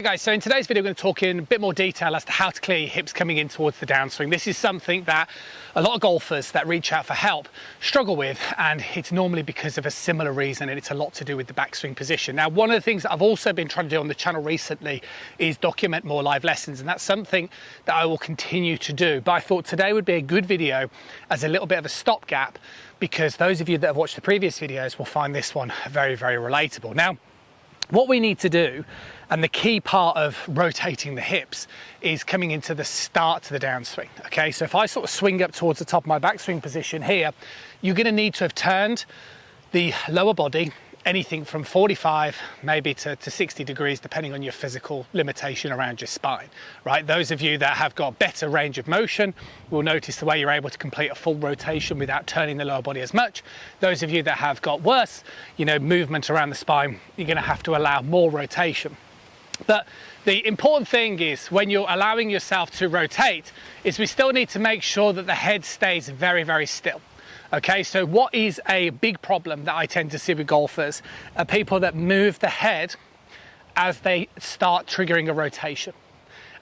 Hey guys, so in today's video, we're going to talk in a bit more detail as to how to clear your hips coming in towards the downswing. This is something that a lot of golfers that reach out for help struggle with, and it's normally because of a similar reason, and it's a lot to do with the backswing position. Now, one of the things that I've also been trying to do on the channel recently is document more live lessons, and that's something that I will continue to do. But I thought today would be a good video as a little bit of a stopgap, because those of you that have watched the previous videos will find this one very, very relatable. Now, what we need to do, and the key part of rotating the hips, is coming into the start to the downswing. Okay, so if I sort of swing up towards the top of my backswing position here, you're going to need to have turned the lower body anything from 45 maybe to 60 degrees, depending on your physical limitation around your spine, right? Those of you that have got better range of motion will notice the way you're able to complete a full rotation without turning the lower body as much. Those of you that have got worse, movement around the spine, you're going to have to allow more rotation. But the important thing is, when you're allowing yourself to rotate, is we still need to make sure that the head stays very, very still. Okay, so what is a big problem that I tend to see with golfers are people that move the head as they start triggering a rotation.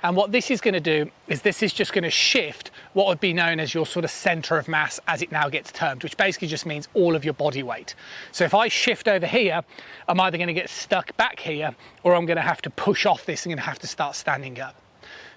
And what this is going to do is this is just going to shift what would be known as your sort of center of mass as it now gets termed, which basically just means all of your body weight. So if I shift over here, I'm either going to get stuck back here, or I'm going to have to push off this and going to have to start standing up.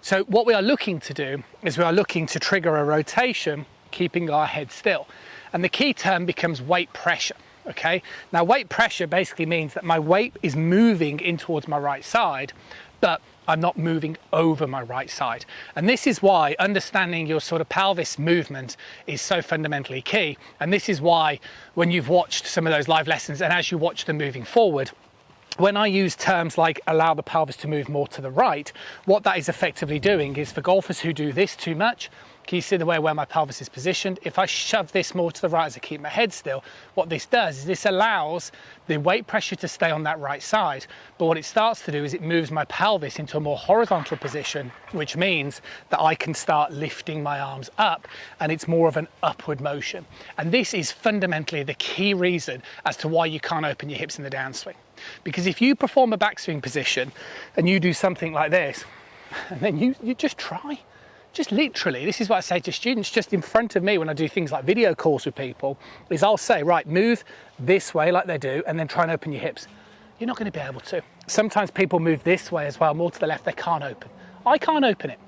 So what we are looking to do is we are looking to trigger a rotation, keeping our head still. And the key term becomes weight pressure. Okay, now weight pressure basically means that my weight is moving in towards my right side, but I'm not moving over my right side. And this is why understanding your sort of pelvis movement is so fundamentally key. And this is why when you've watched some of those live lessons, and as you watch them moving forward, when I use terms like allow the pelvis to move more to the right, what that is effectively doing is, for golfers who do this too much, can you see the way where my pelvis is positioned? If I shove this more to the right as I keep my head still, what this does is this allows the weight pressure to stay on that right side. But what it starts to do is it moves my pelvis into a more horizontal position, which means that I can start lifting my arms up, and it's more of an upward motion. And this is fundamentally the key reason as to why you can't open your hips in the downswing. Because if you perform a backswing position and you do something like this, and then you just try, just literally, this is what I say to students just in front of me when I do things like video calls with people, is I'll say, right, move this way like they do, and then try and open your hips. You're not going to be able to. Sometimes people move this way as well, more to the left, they can't open. I can't open it.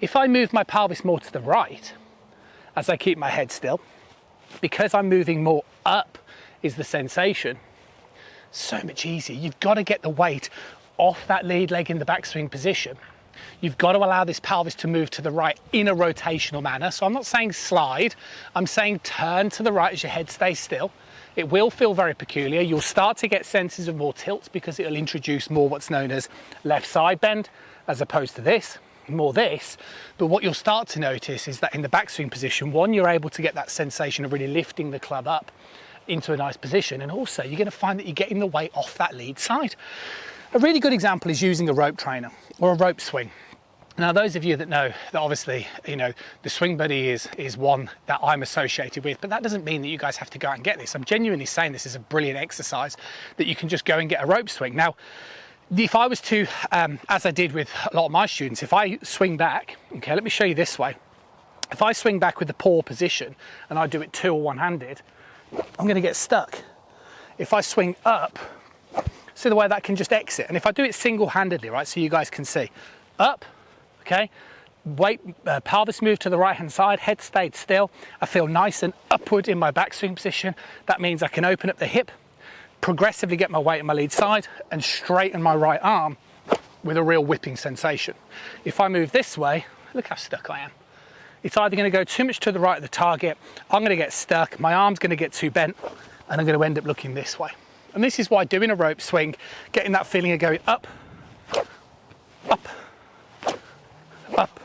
If I move my pelvis more to the right, as I keep my head still, because I'm moving more up is the sensation, so much easier. You've got to get the weight off that lead leg in the backswing position. You've got to allow this pelvis to move to the right in a rotational manner. So I'm not saying slide, I'm saying turn to the right as your head stays still. It will feel very peculiar. You'll start to get senses of more tilt because it'll introduce more what's known as left side bend as opposed to this, more this. But what you'll start to notice is that in the backswing position, one, you're able to get that sensation of really lifting the club up into a nice position, and also you're going to find that you're getting the weight off that lead side. A really good example is using a rope trainer or a rope swing. Now, those of you that know that obviously, the Swing Buddy is one that I'm associated with, but that doesn't mean that you guys have to go out and get this. I'm genuinely saying this is a brilliant exercise that you can just go and get a rope swing. Now, if I was to, as I did with a lot of my students, if I swing back, okay, let me show you this way. If I swing back with the paw position and I do it two or one-handed, I'm going to get stuck. If I swing up, see the way that can just exit. And if I do it single-handedly, right, so you guys can see, up, okay, weight, pelvis move to the right-hand side, head stayed still. I feel nice and upward in my backswing position. That means I can open up the hip, progressively get my weight in my lead side, and straighten my right arm with a real whipping sensation. If I move this way, look how stuck I am. It's either going to go too much to the right of the target, I'm going to get stuck, my arm's going to get too bent, and I'm going to end up looking this way. And this is why doing a rope swing, getting that feeling of going up, up, up,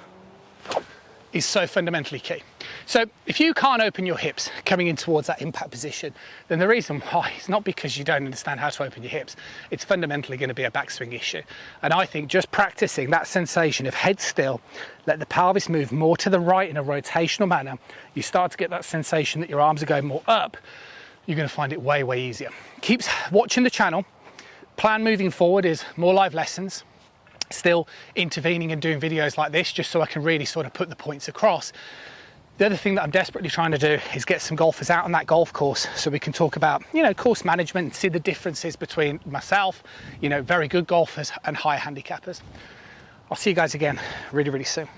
is so fundamentally key. So if you can't open your hips coming in towards that impact position, then the reason why is not because you don't understand how to open your hips. It's fundamentally going to be a backswing issue. And I think just practicing that sensation of head still, let the pelvis move more to the right in a rotational manner, you start to get that sensation that your arms are going more up, you're going to find it way, way easier. Keep watching the channel. Plan moving forward is more live lessons. still intervening and doing videos like this just so I can really sort of put the points across. The other thing that I'm desperately trying to do is get some golfers out on that golf course so we can talk about, you know, course management and see the differences between myself, you know, very good golfers and high handicappers. I'll see you guys again really, really soon.